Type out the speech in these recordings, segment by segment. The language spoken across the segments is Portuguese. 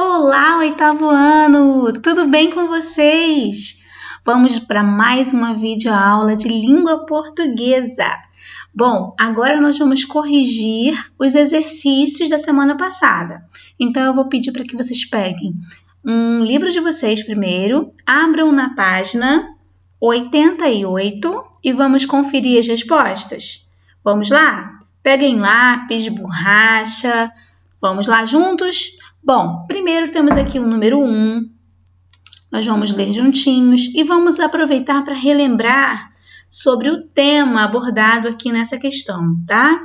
Olá, oitavo ano! Tudo bem com vocês? Vamos para mais uma videoaula de língua portuguesa. Bom, agora nós vamos corrigir os exercícios da semana passada. Então, eu vou pedir para que vocês peguem um livro de vocês primeiro, abram na página 88 e vamos conferir as respostas. Vamos lá? Peguem lápis, borracha. Vamos lá juntos? Bom, primeiro temos aqui o número 1. Nós vamos ler juntinhos e vamos aproveitar para relembrar sobre o tema abordado aqui nessa questão, tá?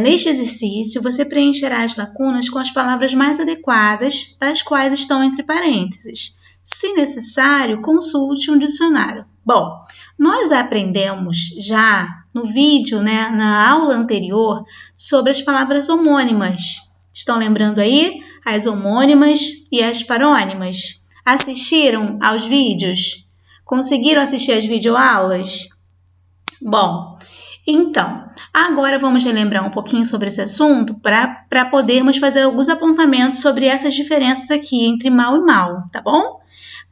Neste exercício, você preencherá as lacunas com as palavras mais adequadas, das quais estão entre parênteses. Se necessário, consulte um dicionário. Bom, nós aprendemos já no vídeo, na aula anterior, sobre as palavras homônimas. Estão lembrando aí? As homônimas e as parônimas. Assistiram aos vídeos? Conseguiram assistir às videoaulas? Bom, então, agora vamos relembrar um pouquinho sobre esse assunto para podermos fazer alguns apontamentos sobre essas diferenças aqui entre mal e mal, tá bom?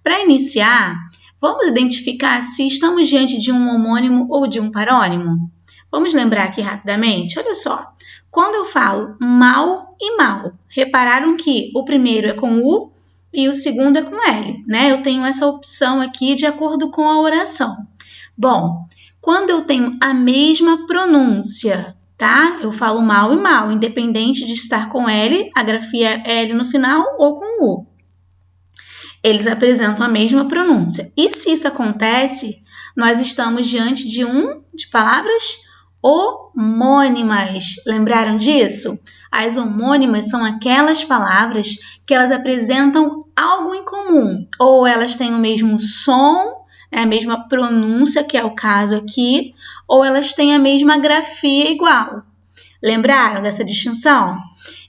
Para iniciar, vamos identificar se estamos diante de um homônimo ou de um parônimo? Vamos lembrar aqui rapidamente? Olha só, quando eu falo mal e mal, repararam que o primeiro é com U e o segundo é com L, né? Eu tenho essa opção aqui de acordo com a oração. Bom, quando eu tenho a mesma pronúncia, tá? Eu falo mal e mal, independente de estar com L, a grafia L no final ou com U. Eles apresentam a mesma pronúncia. E se isso acontece, nós estamos diante de palavras homônimas. Lembraram disso? As homônimas são aquelas palavras que elas apresentam algo em comum. Ou elas têm o mesmo som, a mesma pronúncia, que é o caso aqui, ou elas têm a mesma grafia igual. Lembraram dessa distinção?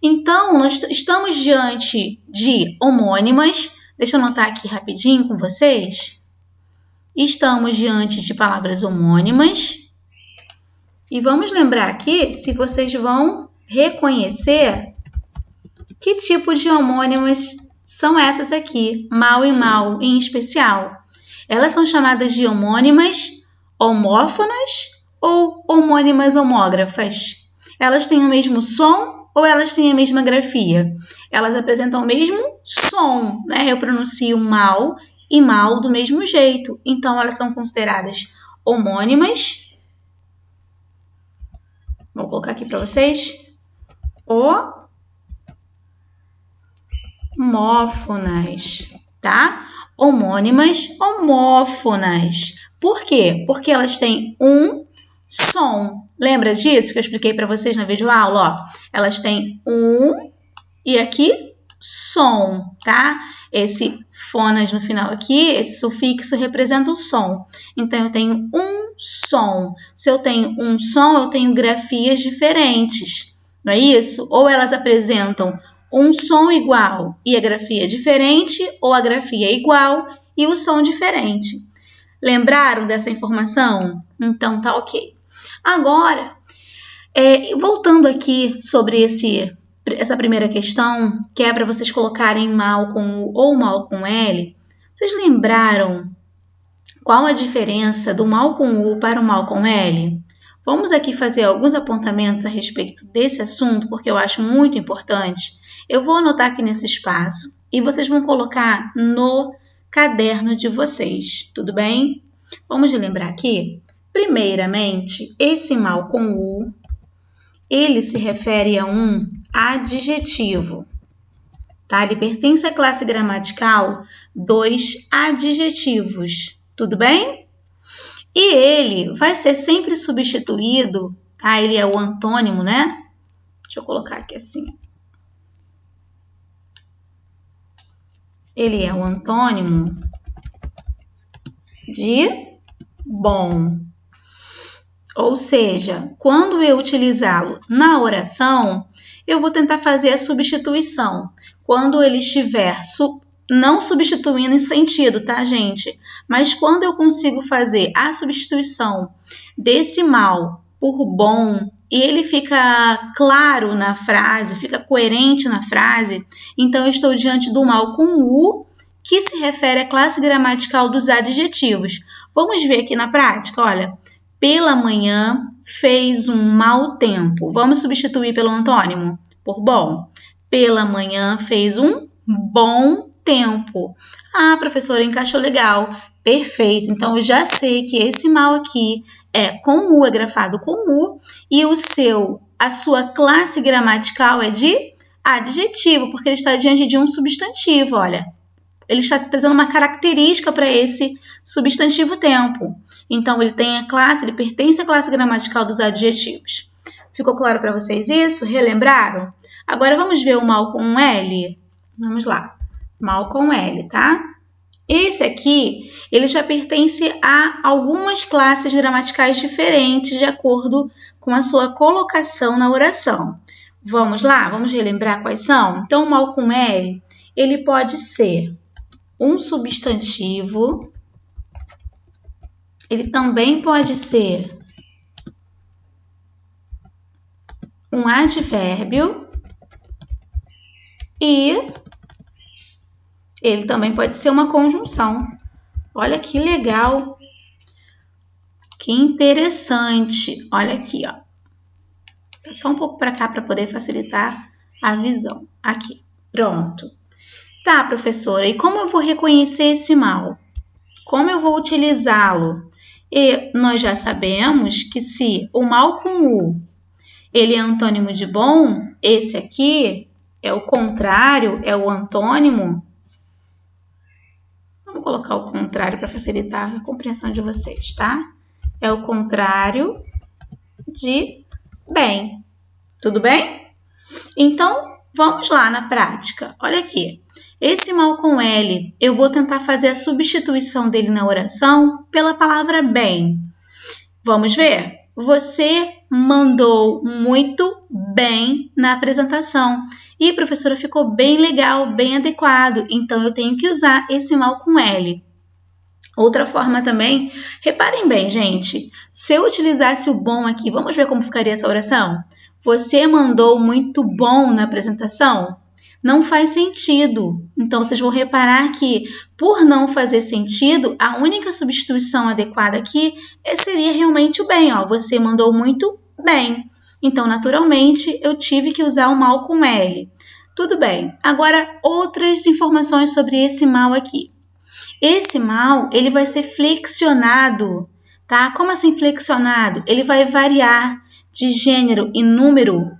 Então, nós estamos diante de homônimas. Deixa eu anotar aqui rapidinho com vocês. Estamos diante de palavras homônimas. E vamos lembrar aqui se vocês vão reconhecer que tipo de homônimas são essas aqui, mal e mal em especial. Elas são chamadas de homônimas homófonas ou homônimas homógrafas. Elas têm o mesmo som ou elas têm a mesma grafia? Elas apresentam o mesmo som, né? Eu pronuncio mal e mal do mesmo jeito. Então, elas são consideradas homônimas. Vou colocar aqui para vocês. Homófonas, tá? Homônimas homófonas. Por quê? Porque elas têm um som. Lembra disso que eu expliquei para vocês na videoaula? Ó, elas têm um e aqui som, tá? Esse fonas no final aqui, esse sufixo representa o som. Então, eu tenho um som. Se eu tenho um som, eu tenho grafias diferentes, não é isso? Ou elas apresentam um som igual e a grafia diferente, ou a grafia é igual e o som diferente. Lembraram dessa informação? Então, tá ok. Agora, voltando aqui sobre essa primeira questão, que é para vocês colocarem mal com U ou mal com L, vocês lembraram qual a diferença do mal com U para o mal com L? Vamos aqui fazer alguns apontamentos a respeito desse assunto, porque eu acho muito importante. Eu vou anotar aqui nesse espaço e vocês vão colocar no caderno de vocês, tudo bem? Vamos lembrar aqui. Primeiramente, esse mal com U, ele se refere a um adjetivo, tá? Ele pertence à classe gramatical dos adjetivos, tudo bem? E ele vai ser sempre substituído, tá? Ele é o antônimo, né? Deixa eu colocar aqui assim. Ele é o antônimo de bom. Ou seja, quando eu utilizá-lo na oração, eu vou tentar fazer a substituição. Quando ele estiver não substituindo em sentido, tá, gente? Mas quando eu consigo fazer a substituição desse mal por bom, e ele fica claro na frase, fica coerente na frase, então eu estou diante do mal com U, que se refere à classe gramatical dos adjetivos. Vamos ver aqui na prática, olha. Pela manhã fez um mau tempo. Vamos substituir pelo antônimo por bom. Pela manhã fez um bom tempo. Ah, professora, encaixou legal. Perfeito. Então, eu já sei que esse mal aqui é com U, é grafado com U, e a sua classe gramatical é de adjetivo, porque ele está diante de um substantivo, olha. Ele está trazendo uma característica para esse substantivo tempo. Então, ele pertence à classe gramatical dos adjetivos. Ficou claro para vocês isso? Relembraram? Agora, vamos ver o mal com L? Vamos lá. Mal com L, tá? Esse aqui, ele já pertence a algumas classes gramaticais diferentes de acordo com a sua colocação na oração. Vamos lá? Vamos relembrar quais são? Então, o mal com L, ele pode ser um substantivo, ele também pode ser um advérbio e ele também pode ser uma conjunção. Olha que legal, que interessante. Olha aqui, ó. Só um pouco para cá para poder facilitar a visão. Aqui, pronto. Tá, professora, e como eu vou reconhecer esse mal? Como eu vou utilizá-lo? E nós já sabemos que se o mal com U, ele é antônimo de bom, esse aqui é o contrário, é o antônimo. Vamos colocar o contrário para facilitar a compreensão de vocês, tá? É o contrário de bem. Tudo bem? Então, vamos lá na prática. Olha aqui. Esse mal com L, eu vou tentar fazer a substituição dele na oração pela palavra bem. Vamos ver? Você mandou muito bem na apresentação. E, professora, ficou bem legal, bem adequado. Então, eu tenho que usar esse mal com L. Outra forma também, reparem bem, gente. Se eu utilizasse o bom aqui, vamos ver como ficaria essa oração? Você mandou muito bom na apresentação? Não faz sentido. Então, vocês vão reparar que, por não fazer sentido, a única substituição adequada aqui seria realmente o bem. Ó. Você mandou muito bem. Então, naturalmente, eu tive que usar o mal com L. Tudo bem. Agora, outras informações sobre esse mal aqui. Esse mal, ele vai ser flexionado, tá? Como assim flexionado? Ele vai variar de gênero e número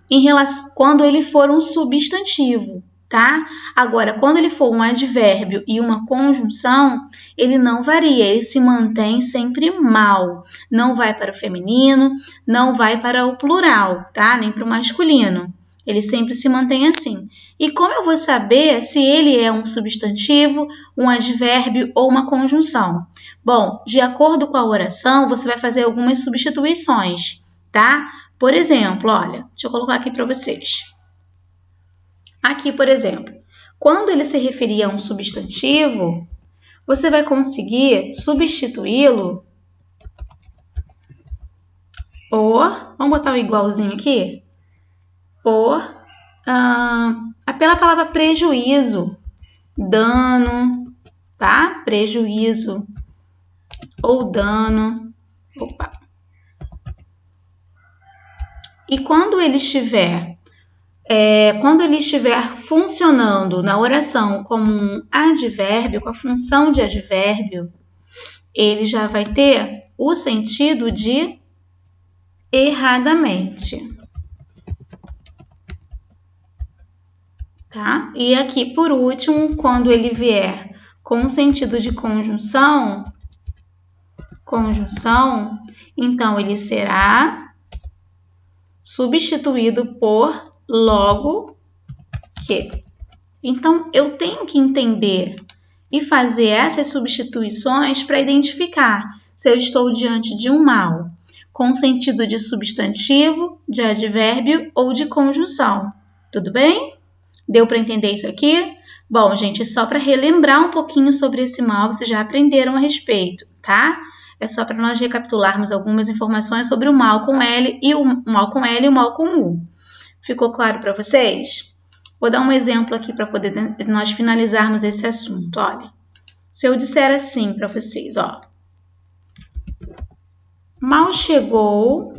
quando ele for um substantivo, tá? Agora, quando ele for um advérbio e uma conjunção, ele não varia, ele se mantém sempre mal. Não vai para o feminino, não vai para o plural, tá? Nem para o masculino. Ele sempre se mantém assim. E como eu vou saber se ele é um substantivo, um advérbio ou uma conjunção? Bom, de acordo com a oração, você vai fazer algumas substituições, tá? Por exemplo, olha, deixa eu colocar aqui para vocês. Aqui, por exemplo, quando ele se referir a um substantivo, você vai conseguir substituí-lo por, vamos botar o igualzinho aqui, pela palavra prejuízo, dano, tá? Prejuízo ou dano. Opa. E quando ele estiver funcionando na oração como um advérbio, com a função de advérbio, ele já vai ter o sentido de erradamente. Tá? E aqui, por último, quando ele vier com o sentido de conjunção, então ele será substituído por logo que. Então, eu tenho que entender e fazer essas substituições para identificar se eu estou diante de um mal com sentido de substantivo, de advérbio ou de conjunção. Tudo bem? Deu para entender isso aqui? Bom, gente, só para relembrar um pouquinho sobre esse mal, vocês já aprenderam a respeito, tá? É só para nós recapitularmos algumas informações sobre o mal com L e o mal com L e o mal com U. Ficou claro para vocês? Vou dar um exemplo aqui para poder nós finalizarmos esse assunto. Olha, se eu disser assim para vocês, ó. Mal chegou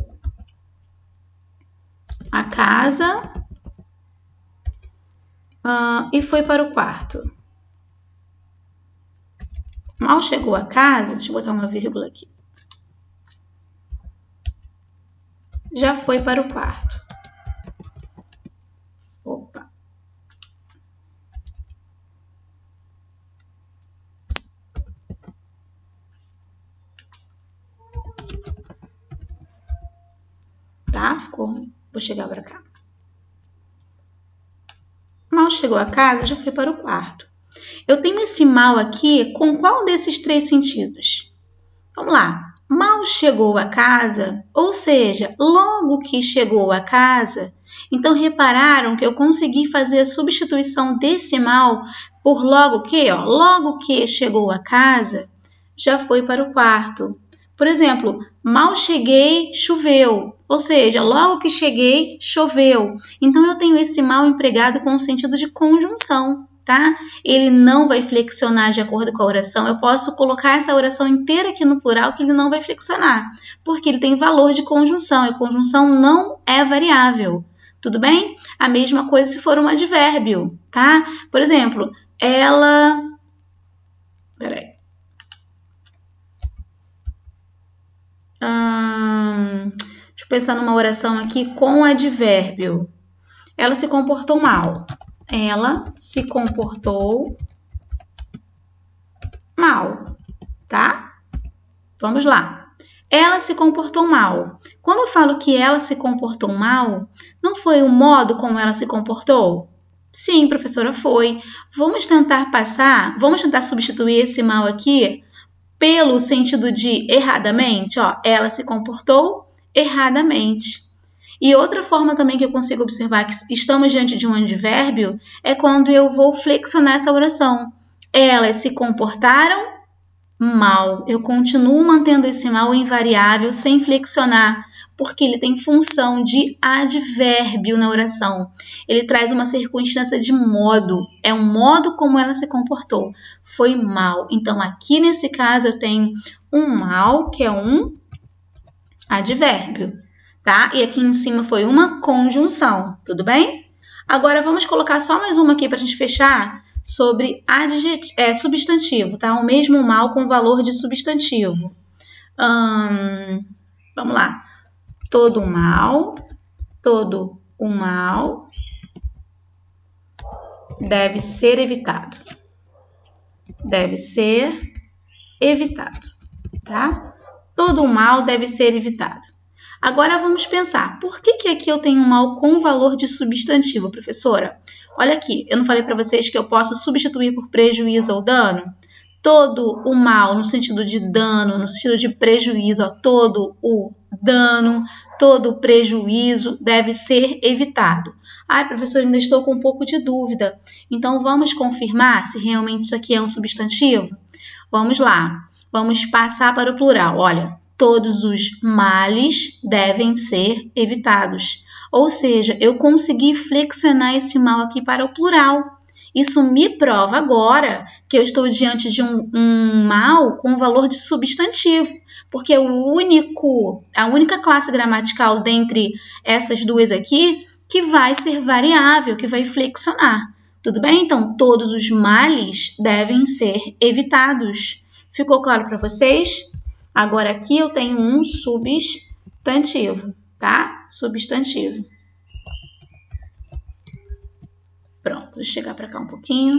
a casa e foi para o quarto. Mal chegou a casa, deixa eu botar uma vírgula aqui. Já foi para o quarto. Opa. Tá? Ficou. Vou chegar para cá. Mal chegou a casa, já foi para o quarto. Eu tenho esse mal aqui com qual desses três sentidos? Vamos lá. Mal chegou a casa, ou seja, logo que chegou a casa. Então, repararam que eu consegui fazer a substituição desse mal por logo que, ó, logo que chegou a casa, já foi para o quarto. Por exemplo, mal cheguei, choveu. Ou seja, logo que cheguei, choveu. Então, eu tenho esse mal empregado com o sentido de conjunção, tá? Ele não vai flexionar de acordo com a oração. Eu posso colocar essa oração inteira aqui no plural que ele não vai flexionar, porque ele tem valor de conjunção e conjunção não é variável. Tudo bem? A mesma coisa se for um advérbio, tá? Por exemplo, ela... Peraí. Deixa eu pensar numa oração aqui com advérbio. Ela se comportou mal. Ela se comportou mal, tá? Vamos lá. Ela se comportou mal. Quando eu falo que ela se comportou mal, não foi o modo como ela se comportou? Sim, professora, foi. Vamos tentar substituir esse mal aqui pelo sentido de erradamente, ó. Ela se comportou erradamente. E outra forma também que eu consigo observar que estamos diante de um advérbio é quando eu vou flexionar essa oração. Elas se comportaram mal. Eu continuo mantendo esse mal invariável sem flexionar, porque ele tem função de advérbio na oração. Ele traz uma circunstância de modo. É um modo como ela se comportou. Foi mal. Então, aqui nesse caso, eu tenho um mal, que é um advérbio. Tá? E aqui em cima foi uma conjunção, tudo bem? Agora, vamos colocar só mais uma aqui para a gente fechar sobre substantivo, tá? O mesmo mal com valor de substantivo. Vamos lá. Todo o mal deve ser evitado. Deve ser evitado, tá? Todo o mal deve ser evitado. Agora vamos pensar, por que aqui eu tenho um mal com valor de substantivo, professora? Olha aqui, eu não falei para vocês que eu posso substituir por prejuízo ou dano? Todo o mal, no sentido de dano, no sentido de prejuízo, ó, todo o dano, todo o prejuízo deve ser evitado. Ai, professora, ainda estou com um pouco de dúvida. Então, vamos confirmar se realmente isso aqui é um substantivo? Vamos lá, vamos passar para o plural. Olha, todos os males devem ser evitados. Ou seja, eu consegui flexionar esse mal aqui para o plural. Isso me prova agora que eu estou diante de um mal com valor de substantivo, porque a única classe gramatical dentre essas duas aqui que vai ser variável, que vai flexionar. Tudo bem? Então, todos os males devem ser evitados. Ficou claro para vocês? Agora aqui eu tenho um substantivo, tá? Substantivo. Pronto, deixa eu chegar para cá um pouquinho.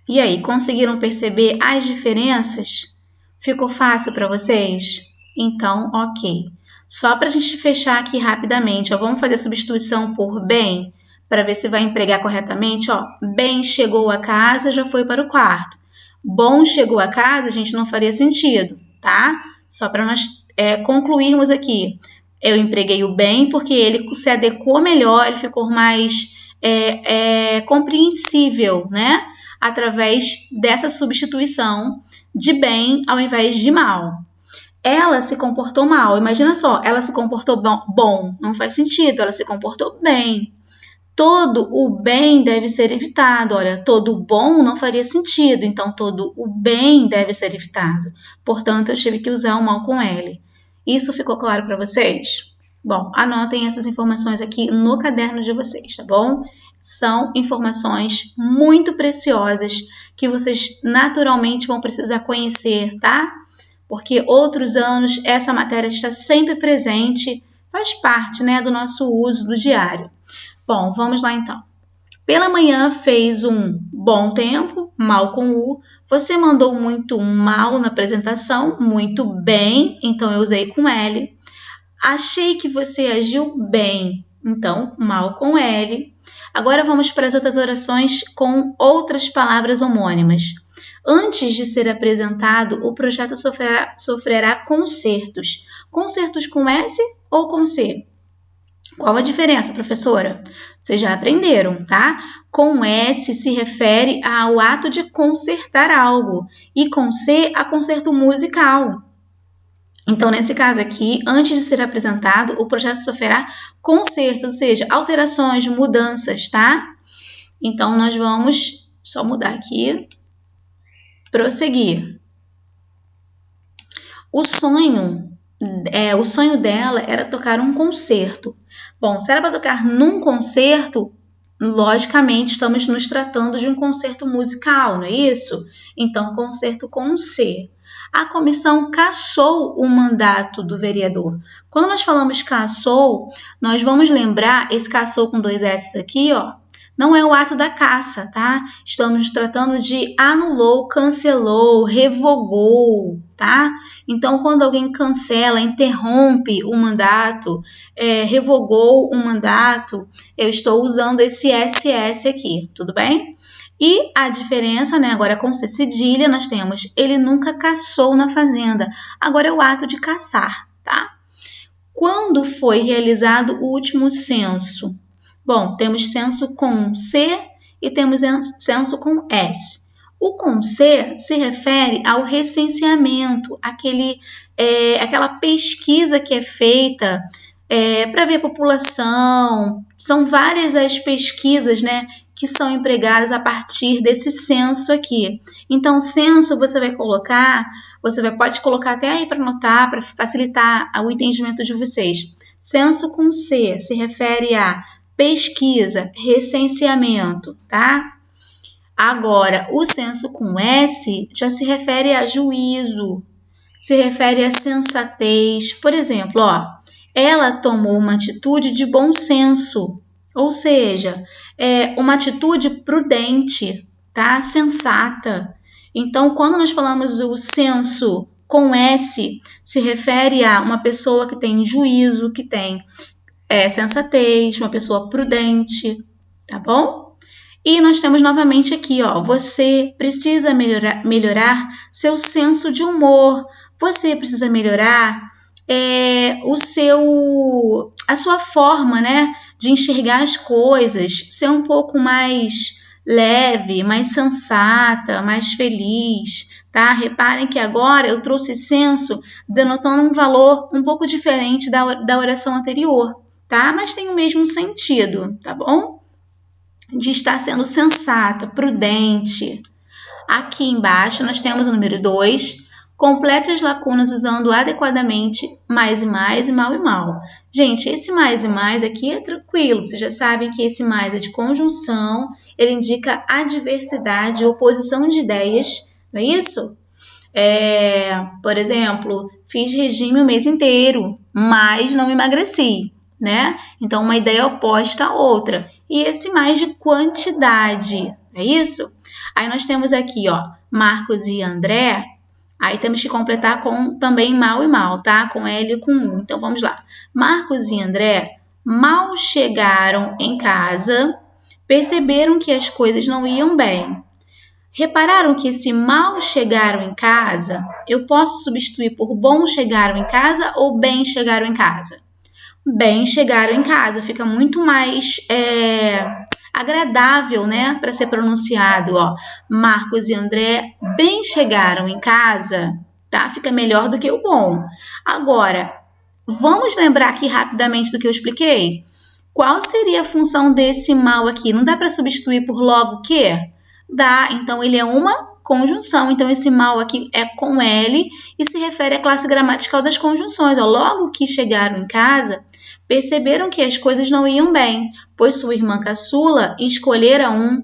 E aí, conseguiram perceber as diferenças? Ficou fácil para vocês? Então, ok. Só para a gente fechar aqui rapidamente, ó, vamos fazer a substituição por bem, para ver se vai empregar corretamente. Ó, bem chegou a casa, já foi para o quarto. Bom chegou a casa, a gente não faria sentido, tá? Só para nós concluirmos aqui. Eu empreguei o bem porque ele se adequou melhor, ele ficou mais compreensível, né? Através dessa substituição de bem ao invés de mal. Ela se comportou mal. Imagina só, ela se comportou bom. Não faz sentido, ela se comportou bem. Todo o bem deve ser evitado. Olha, todo o bom não faria sentido, então todo o bem deve ser evitado. Portanto, eu tive que usar o mal com L. Isso ficou claro para vocês? Bom, anotem essas informações aqui no caderno de vocês, tá bom? São informações muito preciosas que vocês naturalmente vão precisar conhecer, tá? Porque outros anos essa matéria está sempre presente, faz parte, né, do nosso uso do diário. Bom, vamos lá então. Pela manhã fez um bom tempo, mal com U. Você mandou muito mal na apresentação, muito bem, então eu usei com L. Achei que você agiu bem, então mal com L. Agora vamos para as outras orações com outras palavras homônimas. Antes de ser apresentado, o projeto sofrerá concertos. Concertos com S ou com C? Qual a diferença, professora? Vocês já aprenderam, tá? Com S se refere ao ato de consertar algo e com C a concerto musical. Então, nesse caso aqui, antes de ser apresentado, o projeto sofrerá concertos, ou seja, alterações, mudanças, tá? Então, nós vamos só mudar aqui, prosseguir. O sonho dela era tocar um concerto. Bom, se era para tocar num concerto, logicamente estamos nos tratando de um concerto musical, não é isso? Então, concerto com um C. A comissão cassou o mandato do vereador. Quando nós falamos cassou, nós vamos lembrar, esse cassou com 2 S aqui, ó, não é o ato da caça, tá? Estamos tratando de anulou, cancelou, revogou, tá? Então, quando alguém cancela, interrompe o mandato, revogou o mandato, eu estou usando esse SS aqui, tudo bem? E a diferença, né, agora com C cedilha, nós temos ele nunca caçou na fazenda. Agora é o ato de caçar, tá? Quando foi realizado o último censo? Bom, temos censo com C e temos censo com S. O com C se refere ao recenseamento, aquela pesquisa que é feita para ver a população. São várias as pesquisas, né, que são empregadas a partir desse censo aqui. Então, censo você pode colocar até aí para anotar, para facilitar o entendimento de vocês. Censo com C se refere a pesquisa, recenseamento, tá? Agora, o censo com S já se refere a juízo, se refere a sensatez. Por exemplo, ó, ela tomou uma atitude de bom senso, ou seja, uma atitude prudente, tá? Sensata. Então, quando nós falamos o censo com S, se refere a uma pessoa que tem juízo, que tem sensatez, uma pessoa prudente, tá bom? E nós temos novamente aqui, ó, você precisa melhorar seu senso de humor, você precisa melhorar a sua forma, né, de enxergar as coisas, ser um pouco mais leve, mais sensata, mais feliz, tá? Reparem que agora eu trouxe senso denotando um valor um pouco diferente da oração anterior, tá? Mas tem o mesmo sentido, tá bom? De estar sendo sensata, prudente. Aqui embaixo nós temos o número 2. Complete as lacunas usando adequadamente mais e mal e mal. Gente, esse mais e mais aqui é tranquilo. Vocês já sabem que esse mais é de conjunção. Ele indica adversidade, oposição de ideias. Não é isso? Por exemplo, fiz regime o mês inteiro, mas não emagreci, né? Então, uma ideia oposta à outra. E esse mais de quantidade, é isso? Aí nós temos aqui, ó, Marcos e André. Aí temos que completar com também mal e mal, tá? Com L e com U. Então, vamos lá. Marcos e André mal chegaram em casa, perceberam que as coisas não iam bem. Repararam que esse mal chegaram em casa, eu posso substituir por bom chegaram em casa ou bem chegaram em casa? Bem chegaram em casa, fica muito mais agradável, né, para ser pronunciado, ó. Marcos e André bem chegaram em casa, tá? Fica melhor do que o bom. Agora, vamos lembrar aqui rapidamente do que eu expliquei? Qual seria a função desse mal aqui? Não dá para substituir por logo que? Dá, então ele é uma conjunção. Então esse mal aqui é com L e se refere à classe gramatical das conjunções. Ó, logo que chegaram em casa, perceberam que as coisas não iam bem, pois sua irmã caçula escolhera um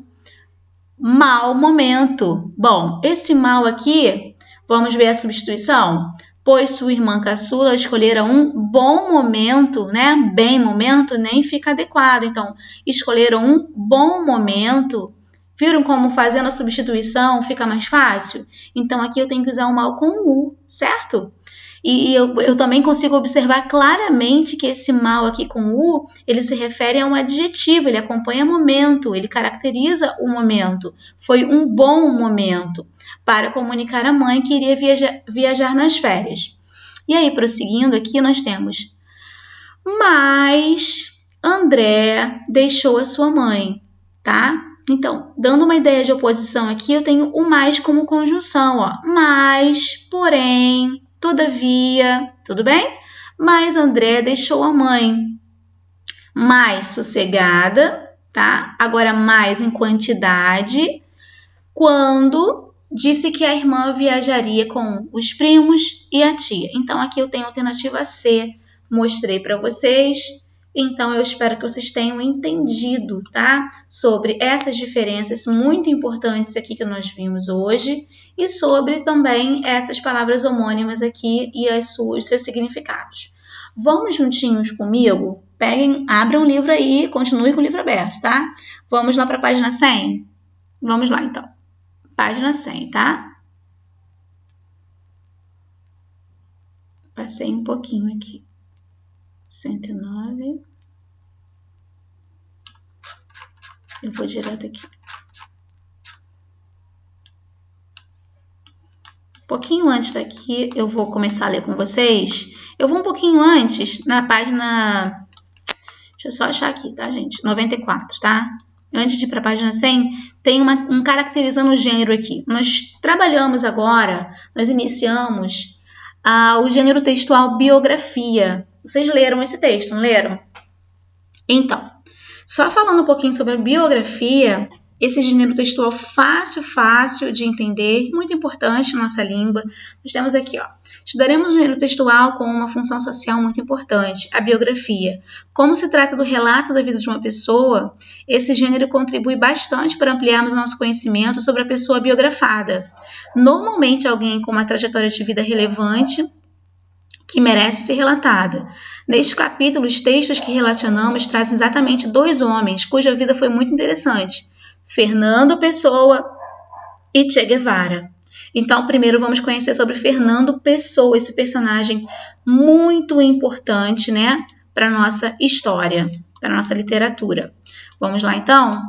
mau momento. Bom, esse mal aqui, vamos ver a substituição? Pois sua irmã caçula escolhera um bom momento, né? Bem momento nem fica adequado. Então, escolheram um bom momento. Viram como fazendo a substituição fica mais fácil? Então, aqui eu tenho que usar o mal com U, certo? E eu também consigo observar claramente que esse mal aqui com U, ele se refere a um adjetivo, ele acompanha momento, ele caracteriza o momento. Foi um bom momento para comunicar à mãe que iria viajar nas férias. E aí, prosseguindo aqui, nós temos: mas André deixou a sua mãe, tá? Então, dando uma ideia de oposição aqui, eu tenho o mais como conjunção, ó. Mas, porém, todavia, tudo bem? Mas André deixou a mãe. Mais sossegada, tá? Agora mais em quantidade, quando disse que a irmã viajaria com os primos e a tia. Então, aqui eu tenho a alternativa C, mostrei para vocês. Então, eu espero que vocês tenham entendido, tá? Sobre essas diferenças muito importantes aqui que nós vimos hoje e sobre também essas palavras homônimas aqui e os seus significados. Vamos juntinhos comigo? Peguem, abram o livro aí, continue com o livro aberto, tá? Vamos lá para a página 100? Vamos lá, então. Página 100, tá? Passei um pouquinho aqui. 109. Eu vou direto aqui. Um pouquinho antes daqui, eu vou começar a ler com vocês. Eu vou um pouquinho antes, na página... Deixa eu só achar aqui, tá, gente? 94, tá? Antes de ir para a página 100, tem um caracterizando o gênero aqui. Nós trabalhamos agora, nós iniciamos o gênero textual biografia. Vocês leram esse texto, não leram? Então, só falando um pouquinho sobre a biografia, esse gênero textual fácil de entender, muito importante na nossa língua. Nós temos aqui, ó, estudaremos o gênero textual com uma função social muito importante, a biografia. Como se trata do relato da vida de uma pessoa, esse gênero contribui bastante para ampliarmos nosso conhecimento sobre a pessoa biografada. Normalmente, alguém com uma trajetória de vida relevante, que merece ser relatada. Neste capítulo, os textos que relacionamos trazem exatamente dois homens cuja vida foi muito interessante, Fernando Pessoa e Che Guevara. Então, primeiro vamos conhecer sobre Fernando Pessoa, esse personagem muito importante, né, para a nossa história, para a nossa literatura. Vamos lá, então?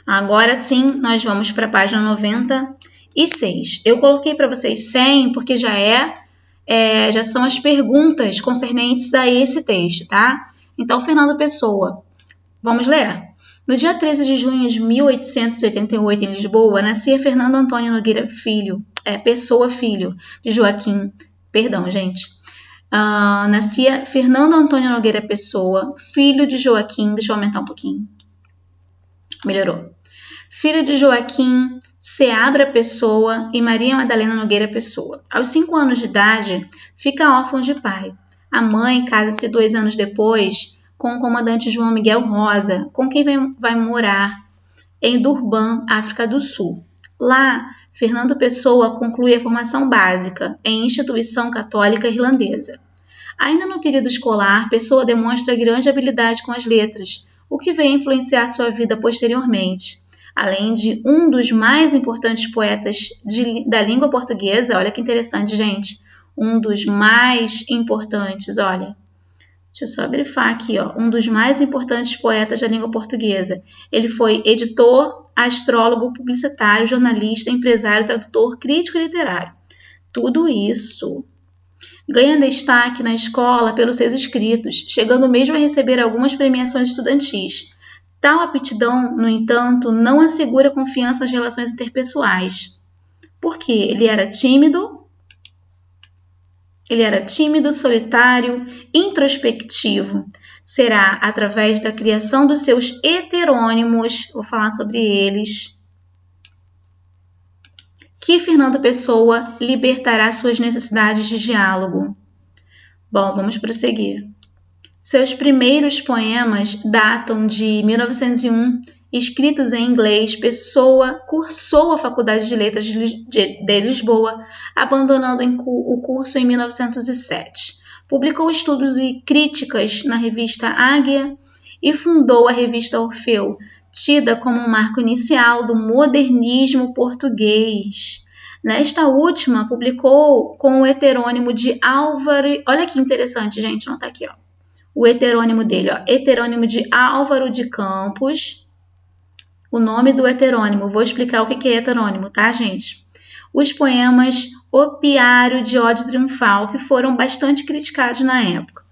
Agora sim, nós vamos para a página 96. Eu coloquei para vocês 100 porque já são as perguntas concernentes a esse texto, tá? Então, Fernando Pessoa. Vamos ler? No dia 13 de junho de 1888, em Lisboa, nascia Fernando Antônio Nogueira Pessoa Filho, de Joaquim. Perdão, gente. Nascia Fernando Antônio Nogueira Pessoa, filho de Joaquim. Deixa eu aumentar um pouquinho. Melhorou. Filho de Joaquim Seabra Pessoa e Maria Madalena Nogueira Pessoa. Aos 5 anos de idade, fica órfão de pai. A mãe casa-se 2 anos depois com o comandante João Miguel Rosa, com quem vai morar em Durban, África do Sul. Lá, Fernando Pessoa conclui a formação básica em instituição católica irlandesa. Ainda no período escolar, Pessoa demonstra grande habilidade com as letras, o que veio influenciar sua vida posteriormente. Além de um dos mais importantes poetas da língua portuguesa, olha que interessante, gente, um dos mais importantes, olha, deixa eu só grifar aqui, ó, um dos mais importantes poetas da língua portuguesa. Ele foi editor, astrólogo, publicitário, jornalista, empresário, tradutor, crítico e literário. Tudo isso Ganha destaque na escola pelos seus escritos, chegando mesmo a receber algumas premiações estudantis. Tal aptidão, no entanto, não assegura confiança nas relações interpessoais. Por quê? Ele era tímido, solitário, introspectivo. Será através da criação dos seus heterônimos, vou falar sobre eles, que Fernando Pessoa libertará suas necessidades de diálogo. Bom, vamos prosseguir. Seus primeiros poemas datam de 1901, escritos em inglês. Pessoa cursou a Faculdade de Letras de Lisboa, abandonando o curso em 1907. Publicou estudos e críticas na revista Águia e fundou a revista Orfeu, tida como um marco inicial do modernismo português. Nesta última, publicou com o heterônimo de Álvaro... Olha que interessante, gente, não está aqui, ó. O heterônimo dele, ó, heterônimo de Álvaro de Campos. O nome do heterônimo, vou explicar o que é heterônimo, tá, gente? Os poemas Opiário de Ódio Triunfal, que foram bastante criticados na época.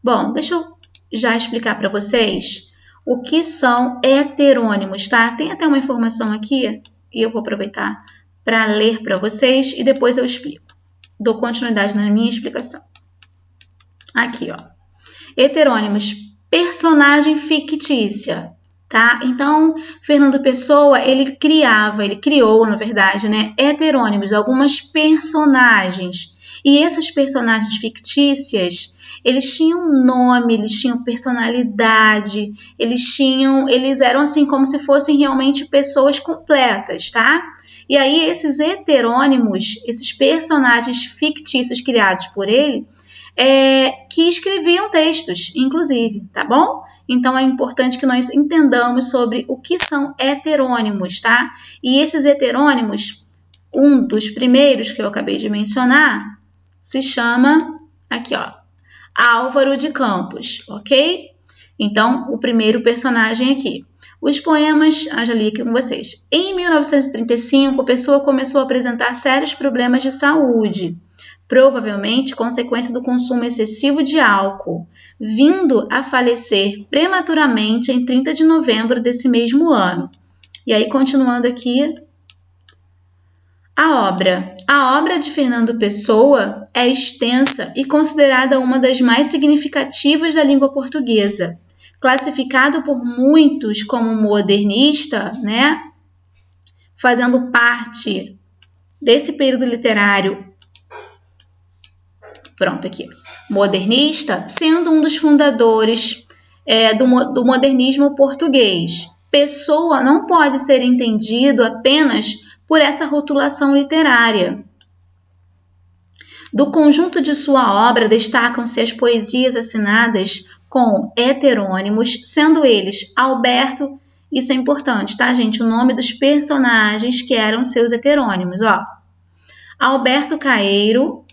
Bom, deixa eu já explicar para vocês o que são heterônimos, tá? Tem até uma informação aqui, e eu vou aproveitar para ler para vocês e depois eu explico. Dou continuidade na minha explicação. Aqui, ó. Heterônimos, personagem fictícia, tá? Então, Fernando Pessoa, ele criou, na verdade, né, heterônimos, algumas personagens. E essas personagens fictícias, eles tinham nome, eles tinham personalidade, eles eram assim como se fossem realmente pessoas completas, tá? E aí esses heterônimos, esses personagens fictícios criados por ele, que escreviam textos, inclusive, tá bom? Então, é importante que nós entendamos sobre o que são heterônimos, tá? E esses heterônimos, um dos primeiros que eu acabei de mencionar, se chama, aqui, ó, Álvaro de Campos, ok? Então, o primeiro personagem aqui. Os poemas, já li aqui com vocês. Em 1935, a pessoa começou a apresentar sérios problemas de saúde, provavelmente consequência do consumo excessivo de álcool, vindo a falecer prematuramente em 30 de novembro desse mesmo ano. E aí, continuando aqui, a obra. A obra de Fernando Pessoa é extensa e considerada uma das mais significativas da língua portuguesa. Classificado por muitos como modernista, né? Fazendo parte desse período literário, pronto, aqui, modernista, sendo um dos fundadores do modernismo português. Pessoa não pode ser entendido apenas por essa rotulação literária. Do conjunto de sua obra destacam-se as poesias assinadas com heterônimos, sendo eles Alberto, isso é importante, tá, gente? O nome dos personagens que eram seus heterônimos, ó. Alberto Caeiro,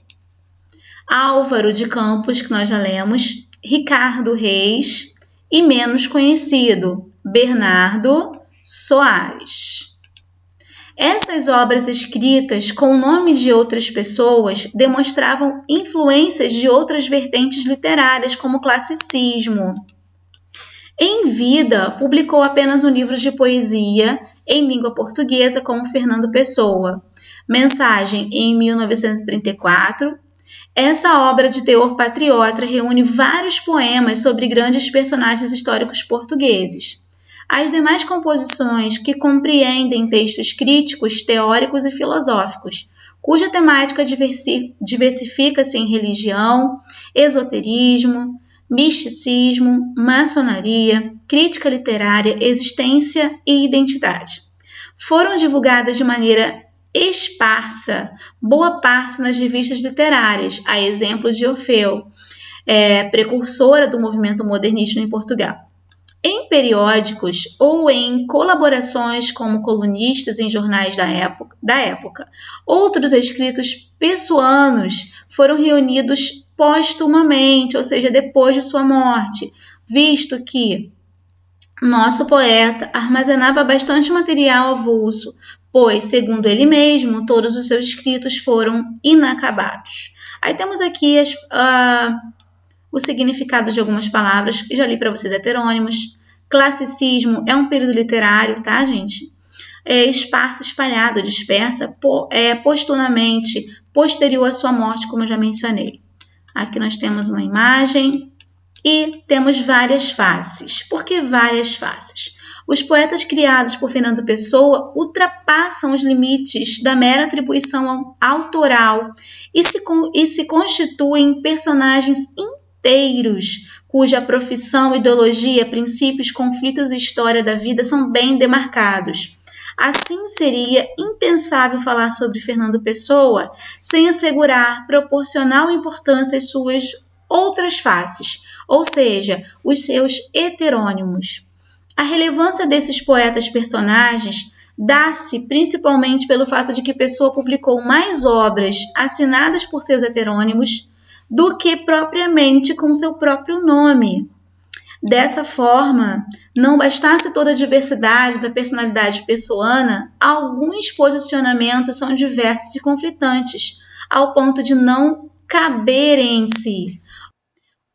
Álvaro de Campos, que nós já lemos, Ricardo Reis e menos conhecido, Bernardo Soares. Essas obras escritas com o nome de outras pessoas demonstravam influências de outras vertentes literárias, como o classicismo. Em vida, publicou apenas um livro de poesia em língua portuguesa, como Fernando Pessoa. Mensagem, em 1934. Essa obra de teor patriota reúne vários poemas sobre grandes personagens históricos portugueses. As demais composições que compreendem textos críticos, teóricos e filosóficos, cuja temática diversifica-se em religião, esoterismo, misticismo, maçonaria, crítica literária, existência e identidade. Foram divulgadas de maneira esparsa, boa parte nas revistas literárias, a exemplo de Orfeu, precursora do movimento modernista em Portugal. Em periódicos ou em colaborações como colunistas em jornais da época, outros escritos pessoanos foram reunidos póstumamente, ou seja, depois de sua morte, visto que nosso poeta armazenava bastante material avulso, pois, segundo ele mesmo, todos os seus escritos foram inacabados. Aí temos aqui o significado de algumas palavras, que já li para vocês, heterônimos. Classicismo é um período literário, tá, gente? Esparsa, espalhada, dispersa, postumamente, posterior à sua morte, como eu já mencionei. Aqui nós temos uma imagem e temos várias faces. Por que várias faces? Os poetas criados por Fernando Pessoa ultrapassam os limites da mera atribuição autoral e se constituem personagens inteiros, cuja profissão, ideologia, princípios, conflitos e história da vida são bem demarcados. Assim, seria impensável falar sobre Fernando Pessoa sem assegurar proporcional importância às suas outras faces, ou seja, os seus heterônimos. A relevância desses poetas-personagens dá-se principalmente pelo fato de que Pessoa publicou mais obras assinadas por seus heterônimos do que propriamente com seu próprio nome. Dessa forma, não bastasse toda a diversidade da personalidade pessoana, alguns posicionamentos são diversos e conflitantes, ao ponto de não caberem em si,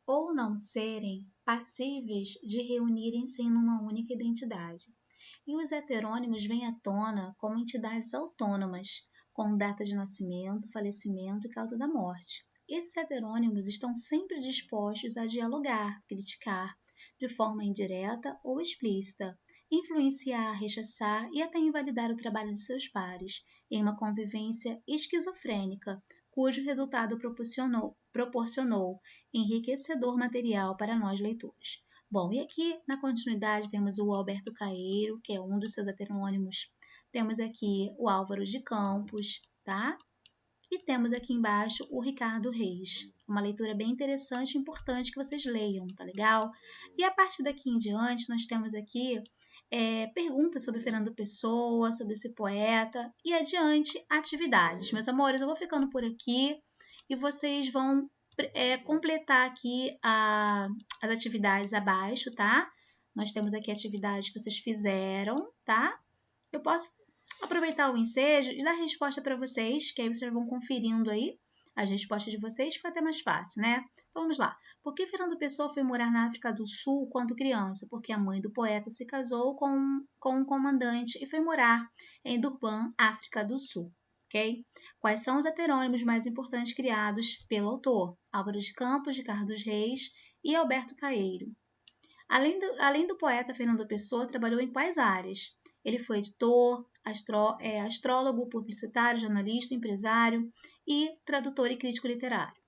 ou não serem passíveis de reunirem-se em uma única identidade. E os heterônimos vêm à tona como entidades autônomas, com data de nascimento, falecimento e causa da morte. Esses heterônimos estão sempre dispostos a dialogar, criticar, de forma indireta ou explícita, influenciar, rechaçar e até invalidar o trabalho de seus pares, em uma convivência esquizofrênica, cujo resultado proporcionou enriquecedor material para nós leitores. Bom, e aqui na continuidade temos o Alberto Caeiro, que é um dos seus heterônimos. Temos aqui o Álvaro de Campos, tá? E temos aqui embaixo o Ricardo Reis. Uma leitura bem interessante e importante que vocês leiam, tá legal? E a partir daqui em diante, nós temos aqui perguntas sobre Fernando Pessoa, sobre esse poeta e adiante atividades. Meus amores, eu vou ficando por aqui e vocês vão completar aqui as atividades abaixo, tá? Nós temos aqui atividades que vocês fizeram, tá? Eu posso aproveitar o ensejo e dar resposta para vocês, que aí vocês vão conferindo aí as respostas de vocês, fica até mais fácil, né? Então, vamos lá. Por que Fernando Pessoa foi morar na África do Sul quando criança? Porque a mãe do poeta se casou com um comandante e foi morar em Durban, África do Sul. Okay? Quais são os heterônimos mais importantes criados pelo autor? Álvaro de Campos, Ricardo Reis e Alberto Caeiro. Além do poeta Fernando Pessoa, trabalhou em quais áreas? Ele foi editor, astrólogo, publicitário, jornalista, empresário e tradutor e crítico literário.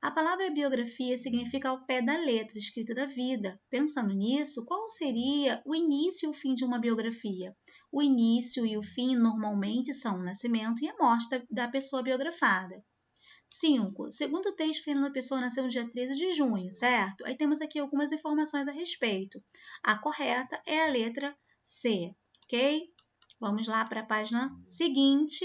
A palavra biografia significa ao pé da letra, escrita da vida. Pensando nisso, qual seria o início e o fim de uma biografia? O início e o fim normalmente são o nascimento e a morte da pessoa biografada. 5. Segundo o texto, Fernando Pessoa nasceu no dia 13 de junho, certo? Aí temos aqui algumas informações a respeito. A correta é a letra C, ok? Vamos lá para a página seguinte.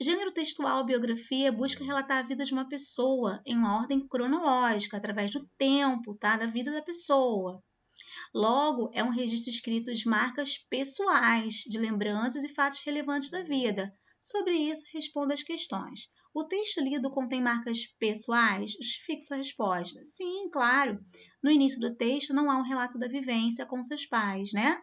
Gênero textual, biografia, busca relatar a vida de uma pessoa em uma ordem cronológica, através do tempo, tá? Da vida da pessoa. Logo, é um registro escrito de marcas pessoais, de lembranças e fatos relevantes da vida. Sobre isso, responda as questões. O texto lido contém marcas pessoais? Justifique sua resposta. Sim, claro. No início do texto não há um relato da vivência com seus pais, né?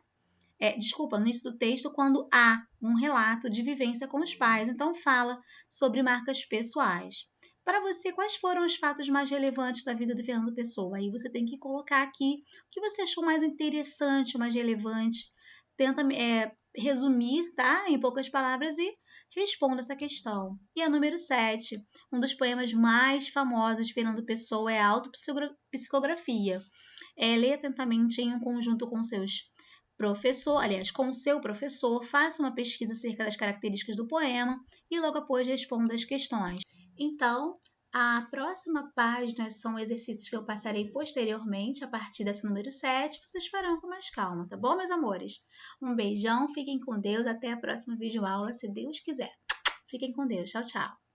No início do texto, quando há um relato de vivência com os pais, então fala sobre marcas pessoais. Para você, quais foram os fatos mais relevantes da vida do Fernando Pessoa? Aí você tem que colocar aqui o que você achou mais interessante, mais relevante. Tenta resumir, tá? Em poucas palavras e responda essa questão. E a número 7, um dos poemas mais famosos de Fernando Pessoa é a Autopsicografia. Leia atentamente em um conjunto com com seu professor, faça uma pesquisa acerca das características do poema e logo após responda as questões. Então, a próxima página são exercícios que eu passarei posteriormente, a partir dessa número 7, vocês farão com mais calma, tá bom, meus amores? Um beijão, fiquem com Deus, até a próxima videoaula, se Deus quiser. Fiquem com Deus, tchau, tchau!